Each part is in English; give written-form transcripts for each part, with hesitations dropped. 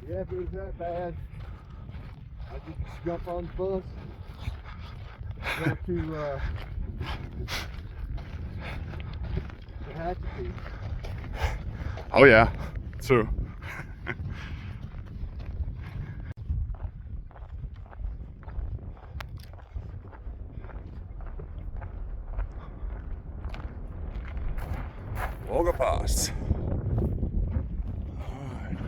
Yeah, if it was that bad, I'd just jump on the bus, go to the Hatchet. Oh yeah, true. Volga Pass. Alright.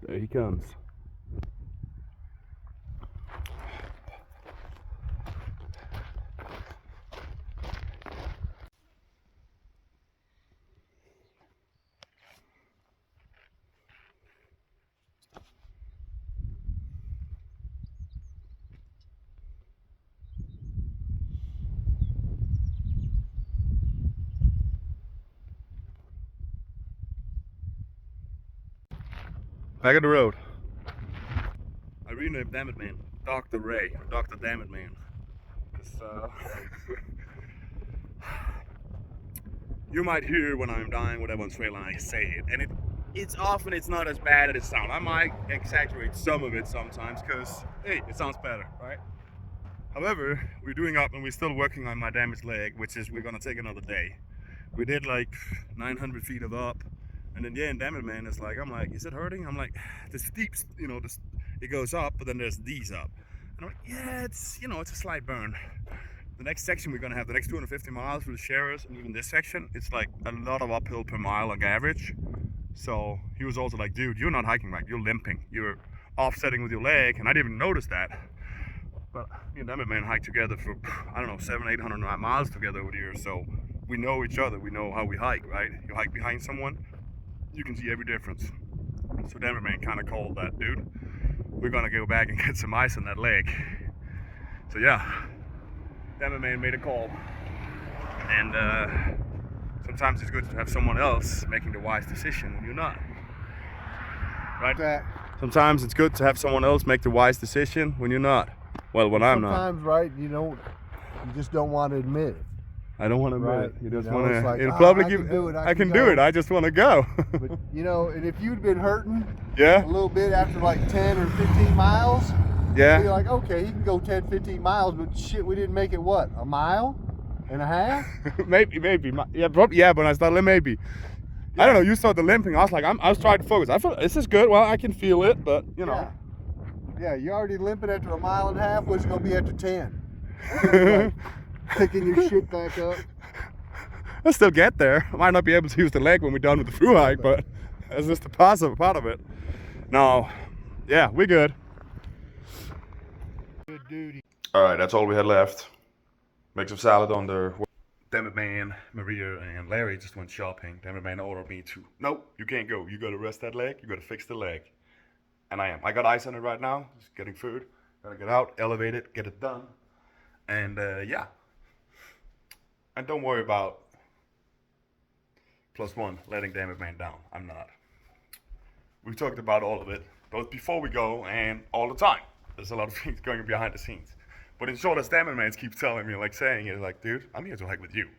There he comes. Back at the road. I renamed Dammit Man Dr. Ray, Dr. Dammit Man. You might hear when I'm dying whatever on trail and I say it, and it's often it's not as bad as it sounds. I might exaggerate some of it sometimes because hey, it sounds better, right? However, we're doing up and we're still working on my damaged leg, which is we're gonna take another day. We did like 900 feet of up, and in the end, Dammit Man is like, I'm like, is it hurting? I'm like, the steeps, you know, it goes up, but then there's these up. And I'm like, yeah, it's, you know, it's a slight burn. The next section we're gonna have, the next 250 miles with the sharers, and even this section, it's like a lot of uphill per mile on average. So he was also like, dude, you're not hiking right, you're limping. You're offsetting with your leg, and I didn't even notice that. But me and Dammit Man hiked together for, I don't know, 700-800 miles together over the years, so we know each other, we know how we hike, right? You hike behind someone, you can see every difference. So Dammit Man kind of called that, dude, we're gonna go back and get some ice on that leg. So yeah, Dammit Man made a call. And sometimes it's good to have someone else making the wise decision when you're not. Right? Sometimes it's good to have someone else make the wise decision when you're not. Well, when I'm not. Sometimes, right, you just don't want to admit it. I don't want to admit Right. it. You just You know, want it's to, like, in "Ah, public, I can do it, I can do it. I just want to go. But, and if you'd been hurting Yeah? a little bit after like 10 or 15 miles, Yeah? you'd be like, okay, he can go 10, 15 miles, but shit, we didn't make it, what, a mile and a half? maybe. Yeah, probably, yeah, but I started maybe. I don't know, you started limping. I was like, I was trying to focus. I felt, this is good. Well, I can feel it, but, you know. Yeah, you're already limping after a mile and a half. What's it going to be after 10? Like, picking your shit back up. I'll still get there. I might not be able to use the leg when we're done with the thru hike, but that's just the positive part of it. No, yeah, we're good. Good duty. All right, that's all we had left. Make some salad on the. Dammit Man, Maria, and Larry just went shopping. Dammit Man ordered me to. Nope, you can't go. You gotta rest that leg. You gotta fix the leg. And I am. I got ice on it right now. Just getting food. Gotta get out, elevate it, get it done. And yeah. And don't worry about PlusOne letting Dammit Man down. I'm not. We've talked about all of it, both before we go and all the time. There's a lot of things going behind the scenes. But in short, as Dammit Man keeps telling me, like saying it, like, dude, I'm here to hike with you.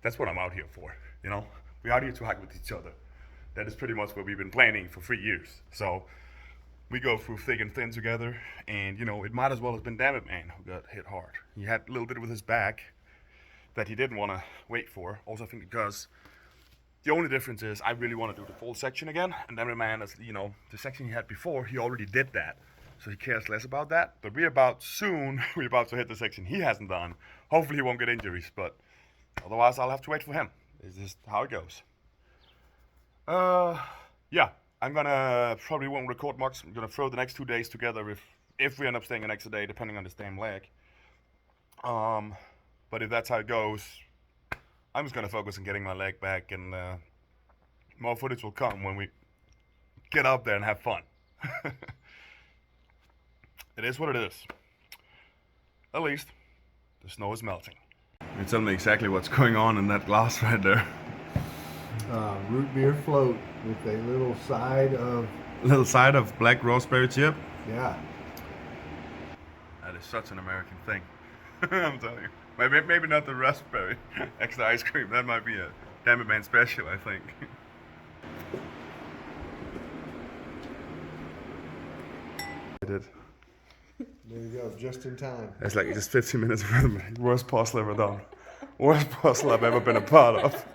That's what I'm out here for, you know? We're out here to hike with each other. That is pretty much what we've been planning for 3 years. So we go through thick and thin together, and it might as well have been Dammit Man who got hit hard. He had a little bit with his back that he didn't want to wait for. Also, I think because the only difference is I really want to do the full section again, and Dammit Man, as the section he had before, he already did that. So he cares less about that. But we're about to hit the section he hasn't done. Hopefully he won't get injuries, but otherwise I'll have to wait for him. It's just how it goes. Yeah, I'm gonna probably won't record much. I'm gonna throw the next 2 days together if we end up staying an extra day, depending on this damn leg. But if that's how it goes, I'm just gonna focus on getting my leg back, and more footage will come when we get up there and have fun. it is what it is. At least the snow is melting. You tell me exactly what's going on in that glass right there. Root beer float with a little side of black raspberry chip. Yeah. That is such an American thing. I'm telling you. Maybe not the raspberry extra ice cream. That might be a Damn It Man special, I think. I did. There you go, just in time. It's like just 15 minutes for the worst puzzle ever done. Worst puzzle I've ever been a part of.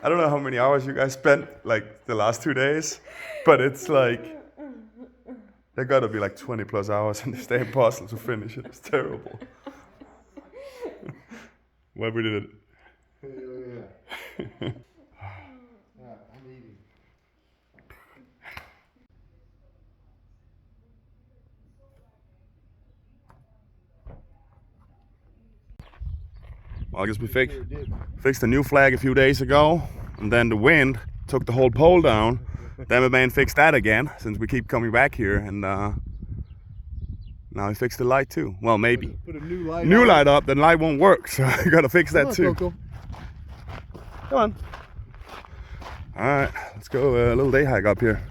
I don't know how many hours you guys spent like the last 2 days, but it's like there gotta be like 20 plus hours in this damn puzzle to finish it. It's terrible. Well, we did it. Yeah. I'm eating. Well, I guess we fixed a new flag a few days ago, and then the wind took the whole pole down. Then the man fixed that again, since we keep coming back here, and now he fixed the light too. Well, maybe. Put a new light light up, then light won't work, so I gotta fix that too. Coco. Come on. All right, let's go a little day hike up here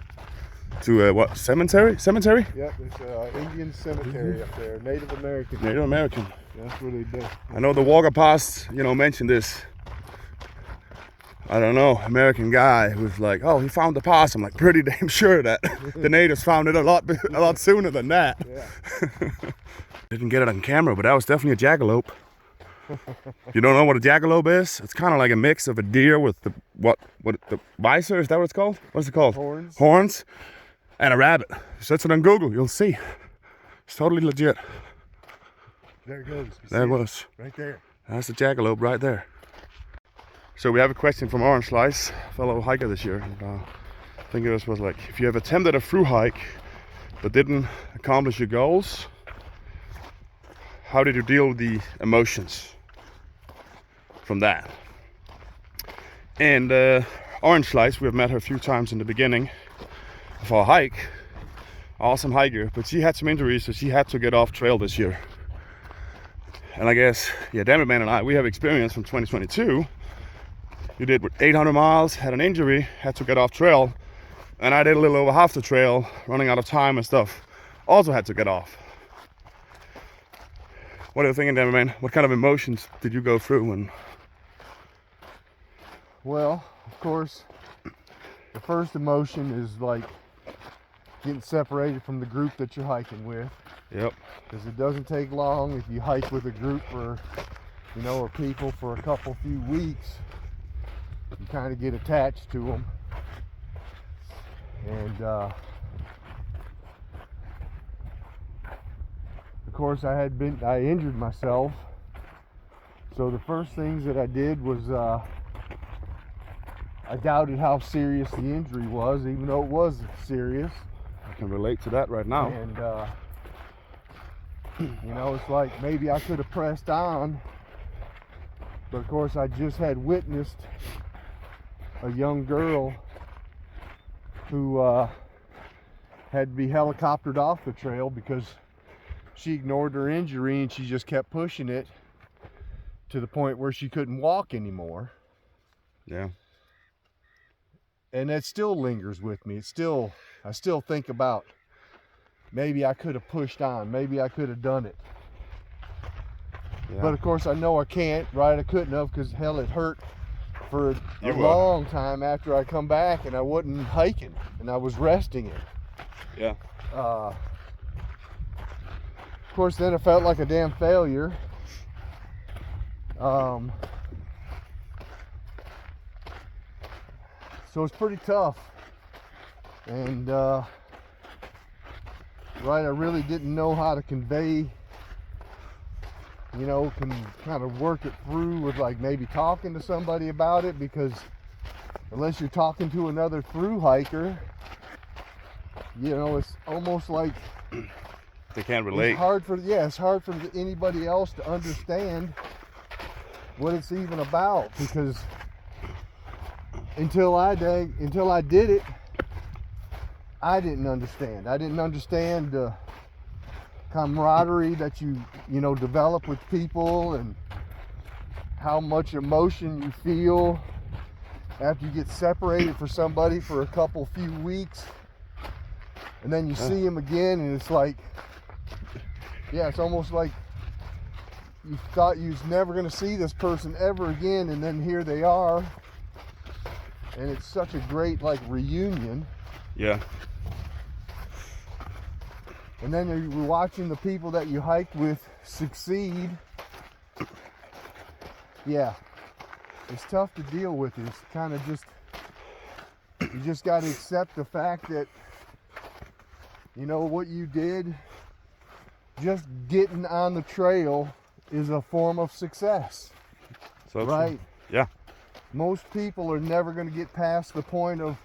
to what, cemetery? Cemetery? Yep, there's Indian cemetery up there, Native American. Native American. That's what they do. I know the walker past, mentioned this. I don't know, American guy who's like, oh, he found the pass. I'm like, pretty damn sure that the natives found it a lot sooner than that. Yeah. Didn't get it on camera, but that was definitely a jackalope. You don't know what a jackalope is? It's kind of like a mix of a deer with the visor, is that what it's called? What's it called? Horns. Horns, and a rabbit. Search it on Google, you'll see. It's totally legit. There it goes. There it was. Right there. That's the jackalope right there. So we have a question from Orange Slice, fellow hiker this year. And, I think it was like, if you have attempted a through hike but didn't accomplish your goals, how did you deal with the emotions from that? And Orange Slice, we have met her a few times in the beginning of our hike. Awesome hiker, but she had some injuries, so she had to get off trail this year. And I guess, Damn It Man and I, we have experience from 2022. You did 800 miles, had an injury, had to get off trail, and I did a little over half the trail, running out of time and stuff. Also had to get off. What are you thinking, Damn It Man? What kind of emotions did you go through? And well, of course, the first emotion is like getting separated from the group that you're hiking with. Yep. Because it doesn't take long if you hike with a group or people for a few weeks. You kind of get attached to them, and of course I injured myself, so the first things that I did was I doubted how serious the injury was, even though it was serious. I can relate to that right now. And it's like maybe I could have pressed on, but of course I just had witnessed a young girl who had to be helicoptered off the trail because she ignored her injury and she just kept pushing it to the point where she couldn't walk anymore. Yeah. And that still lingers with me. I still think about maybe I could have pushed on, maybe I could have done it. Yeah. But of course I know I can't, right? I couldn't have, because hell, it hurt for a long time after I come back, and I wasn't hiking and I was resting it. Yeah. Of course then I felt like a damn failure. So it's pretty tough, and right, I really didn't know how to convey, can kind of work it through with like maybe talking to somebody about it, because unless you're talking to another through hiker, it's almost like they can't relate. It's hard for anybody else to understand what it's even about, because until I did it, I didn't understand. I didn't understand camaraderie that you know, develop with people, and how much emotion you feel after you get separated from somebody for a few weeks, and then you see them again, and it's like, yeah, it's almost like you thought you was never going to see this person ever again, and then here they are, and it's such a great, like, reunion. Yeah. And then you're watching the people that you hiked with succeed. Yeah, it's tough to deal with. It's kind of just, you just got to accept the fact that, you know, what you did, just getting on the trail is a form of success. So right? Yeah. Most people are never going to get past the point of,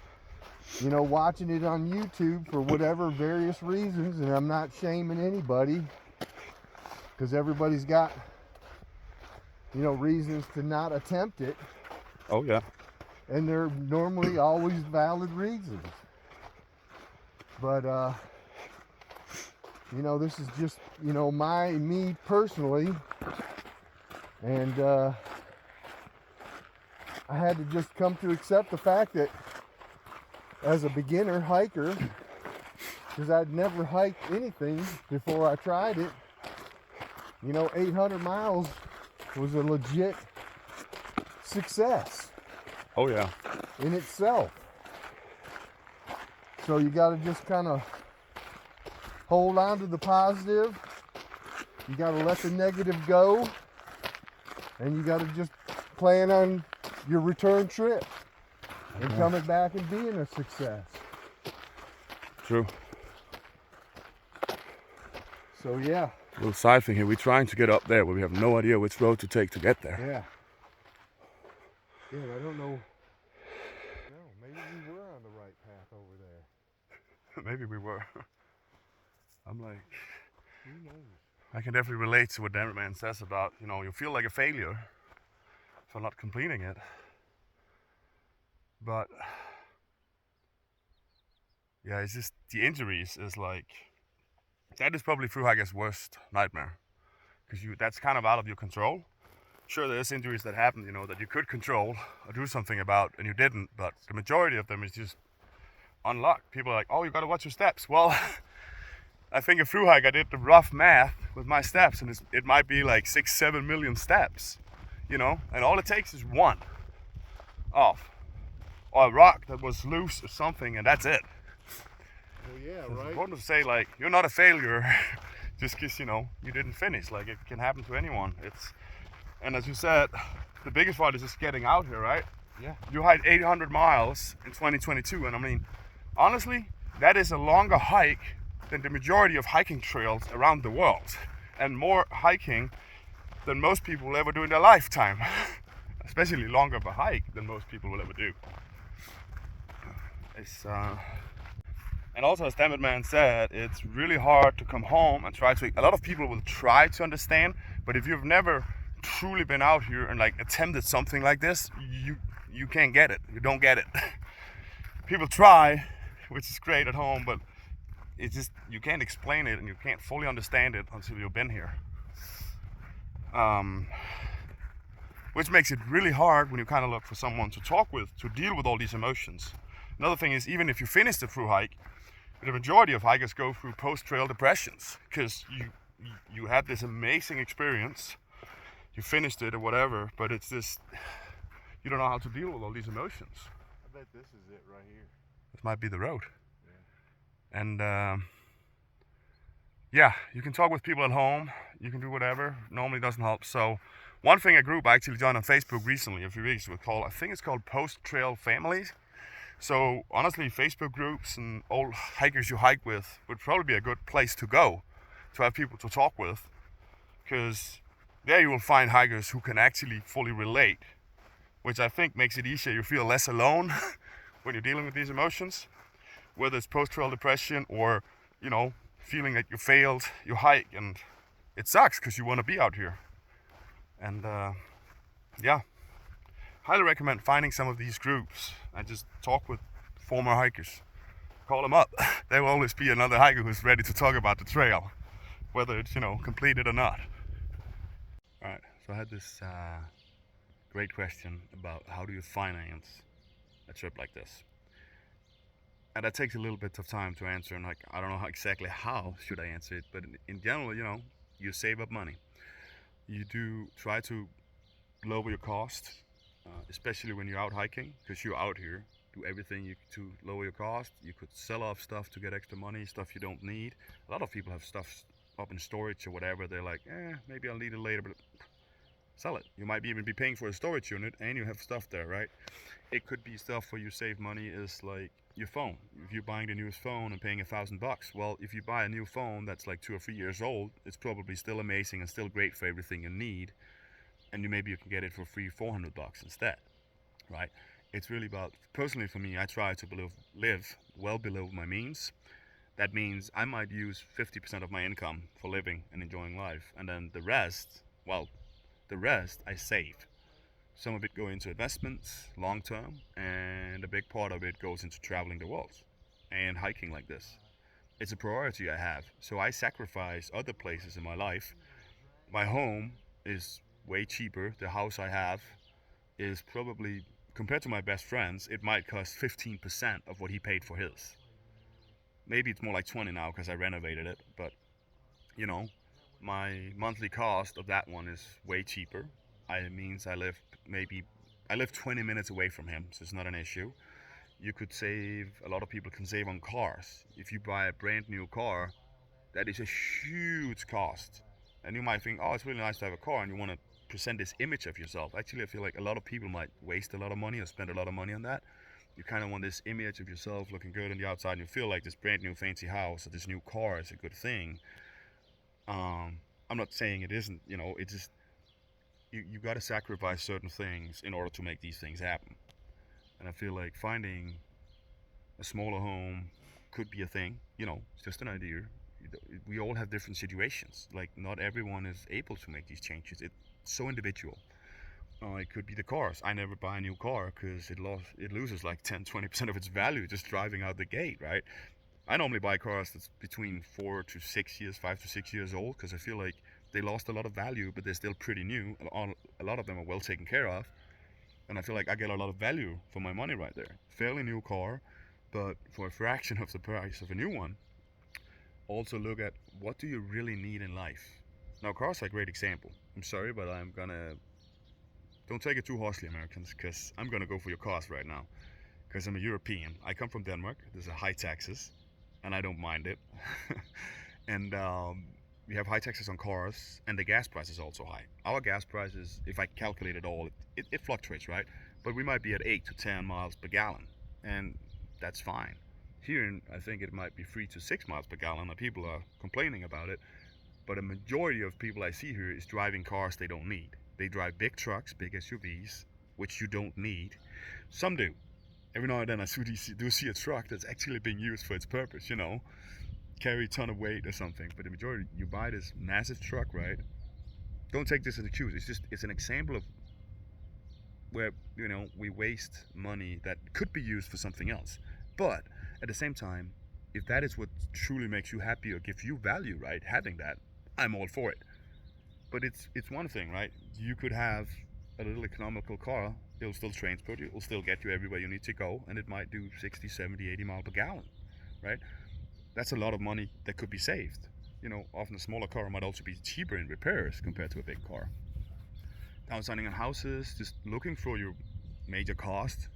you know, watching it on YouTube for whatever various reasons, and I'm not shaming anybody, because everybody's got, you know, reasons to not attempt it. Oh yeah. And they're normally always valid reasons. But you know, this is just, you know, me personally, and I had to just come to accept the fact that as a beginner hiker, because I'd never hiked anything before I tried it, you know, 800 miles was a legit success. Oh yeah. In itself. So you got to just kind of hold on to the positive. You got to let the negative go, and you got to just plan on your return trip and coming back and being a success. True. So yeah. A little side thing here. We're trying to get up there, but we have no idea which road to take to get there. Yeah. Yeah, I don't know. No, maybe we were on the right path over there. Maybe we were. I'm like, who knows? I can definitely relate to what that man says about, you know, you feel like a failure for not completing it. But yeah, it's just the injuries is like, that is probably Thruhike's worst nightmare, because that's kind of out of your control. Sure, there's injuries that happen, you know, that you could control or do something about, and you didn't, but the majority of them is just unlocked. People are like, oh, you gotta watch your steps. Well, I think a Thruhike, I did the rough math with my steps, and it might be like 6-7 million steps, you know, and all it takes is one off, or a rock that was loose or something, and that's it. Well, yeah, so right. It's important to say, like, you're not a failure just because, you know, you didn't finish. Like, it can happen to anyone. And as you said, the biggest part is just getting out here, right? Yeah. You hiked 800 miles in 2022, and I mean, honestly, that is a longer hike than the majority of hiking trails around the world, and more hiking than most people will ever do in their lifetime. Especially longer of a hike than most people will ever do. And also, as Dammit Man said, it's really hard to come home and try to. A lot of people will try to understand, but if you've never truly been out here and like attempted something like this, you can't get it. You don't get it. People try, which is great at home, but it's just, you can't explain it and you can't fully understand it until you've been here. Which makes it really hard when you kind of look for someone to talk with, to deal with all these emotions. Another thing is, even if you finish the thru hike, the majority of hikers go through post-trail depressions, because you had this amazing experience, you finished it or whatever, but it's just, you don't know how to deal with all these emotions. I bet this is it right here. This might be the road. Yeah. And yeah, you can talk with people at home, you can do whatever, normally doesn't help. So one thing, a group I actually joined on Facebook recently, a few weeks ago, called, I think it's called Post-Trail Families. So honestly, Facebook groups and old hikers you hike with would probably be a good place to go, to have people to talk with, because there you will find hikers who can actually fully relate, which I think makes it easier. You feel less alone when you're dealing with these emotions, whether it's post-trail depression or, you know, feeling like you failed your hike and it sucks because you want to be out here. And yeah, highly recommend finding some of these groups and just talk with former hikers. Call them up. There will always be another hiker who's ready to talk about the trail. whether it's, you know, completed or not. Alright, so I had this great question about how do you finance a trip like this? And that takes a little bit of time to answer, and like I don't know exactly how should I answer it, but in general, you know, you save up money. You do try to lower your cost, especially when you're out hiking, because you're out here. Do everything you to lower your cost. You could sell off stuff to get extra money, stuff you don't need. A lot of people have stuff up in storage or whatever. They're like, maybe I'll need it later, but sell it. You might even be paying for a storage unit and you have stuff there, right? It could be stuff where you save money is like your phone. If you're buying the newest phone and paying $1,000, well, if you buy a new phone that's like 2 or 3 years old, it's probably still amazing and still great for everything you need, and maybe you can get it for $300-400 instead, right? It's really about, personally for me, I try to live well below my means. That means I might use 50% of my income for living and enjoying life, and then the rest, well, the rest I save. Some of it go into investments long term, and a big part of it goes into traveling the world and hiking like this. It's a priority I have, so I sacrifice other places in my life. My home is way cheaper. The house I have is probably, compared to my best friend's, it might cost 15% of what he paid for his. Maybe it's more like 20 now because I renovated it, but you know, my monthly cost of that one is way cheaper. It means I live 20 minutes away from him, so it's not an issue. You could save, a lot of people can save on cars. If you buy a brand new car, that is a huge cost. And you might think, oh, it's really nice to have a car, and you want to present this image of yourself. Actually, I feel like a lot of people might waste a lot of money or spend a lot of money on that. You kind of want this image of yourself looking good on the outside, and you feel like this brand new fancy house or this new car is a good thing. I'm not saying it isn't, you know, it's just, you got to sacrifice certain things in order to make these things happen. And I feel like finding a smaller home could be a thing, you know, it's just an idea. We all have different situations. Like, not everyone is able to make these changes. It's so individual. It could be the cars. I never buy a new car because it loses like 10-20% of its value just driving out the gate, right? I normally buy cars that's between 4 to 6 years, 5 to 6 years old, because I feel like they lost a lot of value, but they're still pretty new. A lot of them are well taken care of, and I feel like I get a lot of value for my money right there. Fairly new car, but for a fraction of the price of a new one. Also look at, what do you really need in life? Now, cars are a great example. I'm sorry, but don't take it too harshly, Americans, because I'm gonna go for your cars right now, because I'm a European. I come from Denmark. There's a high taxes, and I don't mind it. And we have high taxes on cars, and the gas price is also high. Our gas prices, if I calculate it all, it fluctuates, right? But we might be at 8 to 10 miles per gallon, and that's fine. Here, I think it might be 3 to 6 miles per gallon, and people are complaining about it. But a majority of people I see here is driving cars they don't need. They drive big trucks, big SUVs, which you don't need. Some do. Every now and then I do see a truck that's actually being used for its purpose, you know, carry a ton of weight or something. But the majority, you buy this massive truck, right? Don't take this as a excuse. It's an example of where, you know, we waste money that could be used for something else. But at the same time, if that is what truly makes you happy or gives you value, right, having that, I'm all for it. But it's one thing, right? You could have a little economical car. It'll still transport you. It'll still get you everywhere you need to go, and it might do 60, 70, 80 miles per gallon, right? That's a lot of money that could be saved. You know, often a smaller car might also be cheaper in repairs compared to a big car. Downsizing on houses, just looking for your major cost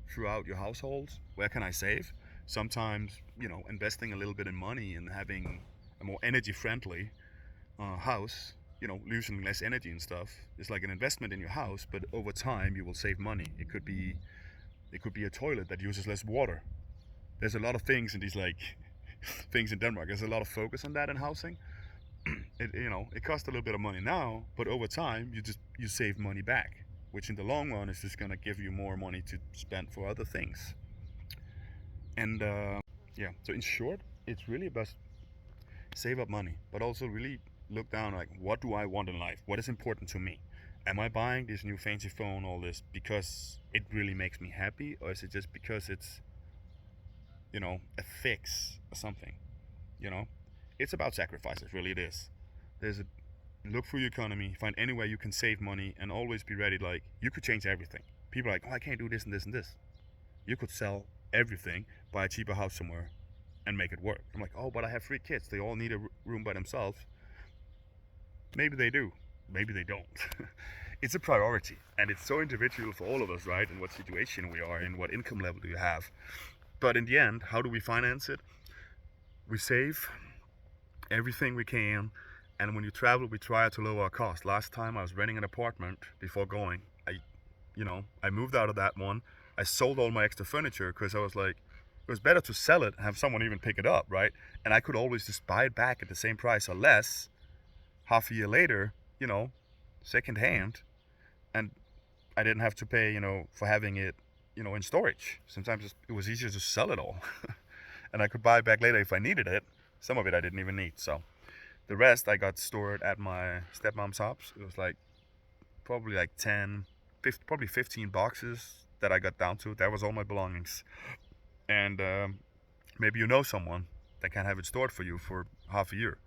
throughout your household. Where can I save? Sometimes, you know, investing a little bit in money and having a more energy-friendly house, you know, using less energy and stuff, is like an investment in your house, but over time you will save money. It could be a toilet that uses less water. There's a lot of things in these, like, things in Denmark. There's a lot of focus on that in housing. It costs a little bit of money now, but over time you save money back, which in the long run is just gonna give you more money to spend for other things. And so in short, it's really about save up money, but also really look down, like, what do I want in life? What is important to me? Am I buying this new fancy phone, all this, because it really makes me happy, or is it just because it's, you know, a fix or something? You know, It's about sacrifices, really it is. Look through your economy, find any way you can save money, and always be ready. Like, you could change everything. People are like, oh, I can't do this and this and this. You could sell everything, buy a cheaper house somewhere, and make it work. I'm like, oh, but I have 3 kids. They all need a room by themselves. Maybe they do. Maybe they don't. It's a priority, and it's so individual for all of us, right? In what situation we are in, what income level do you have. But in the end, how do we finance it? We save everything we can, and when you travel, we try to lower our cost. Last time I was renting an apartment before going. I moved out of that one. I sold all my extra furniture because I was like, it was better to sell it and have someone even pick it up, right? And I could always just buy it back at the same price or less half a year later, second hand. And I didn't have to pay, for having it, in storage. Sometimes it was easier to sell it all. And I could buy it back later if I needed it. Some of it I didn't even need. So the rest I got stored at my stepmom's house. It was like probably like 15 boxes that I got down to. That was all my belongings. And maybe you know someone that can have it stored for you for half a year.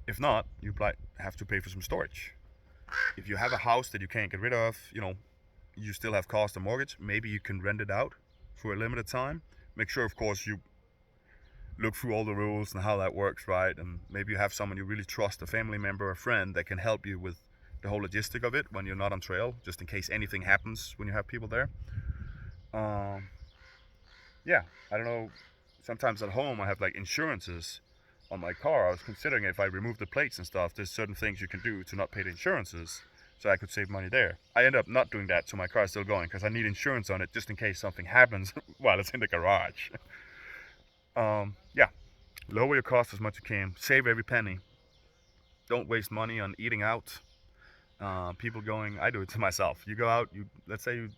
If not, you have to pay for some storage. If you have a house that you can't get rid of, you still have cost of mortgage, maybe you can rent it out for a limited time. Make sure, of course, you look through all the rules and how that works, right? And maybe you have someone you really trust, a family member, a friend, that can help you with the whole logistic of it when you're not on trail, just in case anything happens when you have people there. Yeah, I don't know. Sometimes at home I have like insurances on my car. I was considering if I remove the plates and stuff, there's certain things you can do to not pay the insurances, so I could save money there. I end up not doing that, so my car is still going because I need insurance on it just in case something happens while it's in the garage. Yeah, lower your costs as much as you can. Save every penny. Don't waste money on eating out. People going, I do it to myself. You go out, let's say you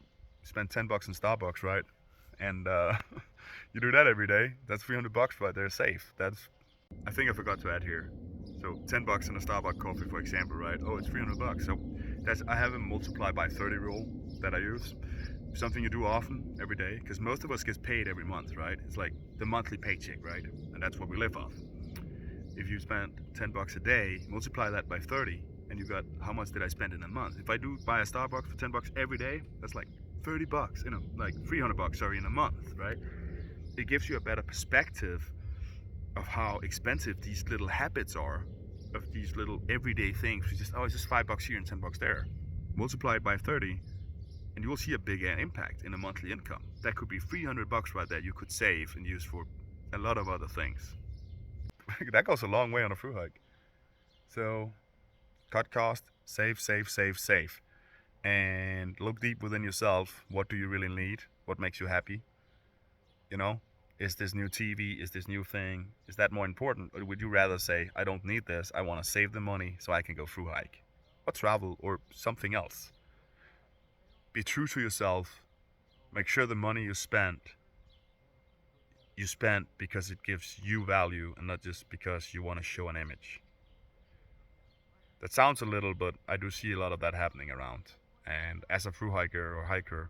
spend $10 in Starbucks, right? And you do that every day. That's $300 right there, safe. I think I forgot to add here. So $10 in a Starbucks coffee, for example, right? Oh, it's $300. So I have a multiply by 30 rule that I use. Something you do often, every day, because most of us get paid every month, right? It's like the monthly paycheck, right? And that's what we live off. If you spend $10 a day, multiply that by 30, and you got how much did I spend in a month? If I do buy a Starbucks for $10 every day, that's like $30, like $300, in a month, right? It gives you a better perspective of how expensive these little habits are, of these little everyday things. It's just $5 here and $10 there. Multiply it by 30, and you will see a big impact in a monthly income. That could be $300 right there you could save and use for a lot of other things. That goes a long way on a thru hike. So cut cost, save, and look deep within yourself. What do you really need? What makes you happy? Is this new TV? Is this new thing? Is that more important? Or would you rather say, I don't need this, I want to save the money so I can go thru hike or travel or something else? Be true to yourself. Make sure the money you spent because it gives you value and not just because you want to show an image. That sounds a little, but I do see a lot of that happening around. And as a thru hiker or hiker,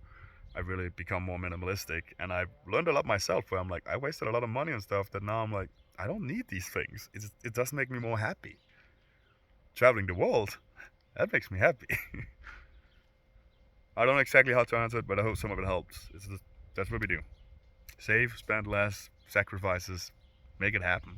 I've really become more minimalistic, and I've learned a lot myself where I'm like, I wasted a lot of money on stuff that now I'm like, I don't need these things. It does make me more happy. Traveling the world, that makes me happy. I don't know exactly how to answer it, but I hope some of it helps. That's what we do. Save, spend less, sacrifices, make it happen.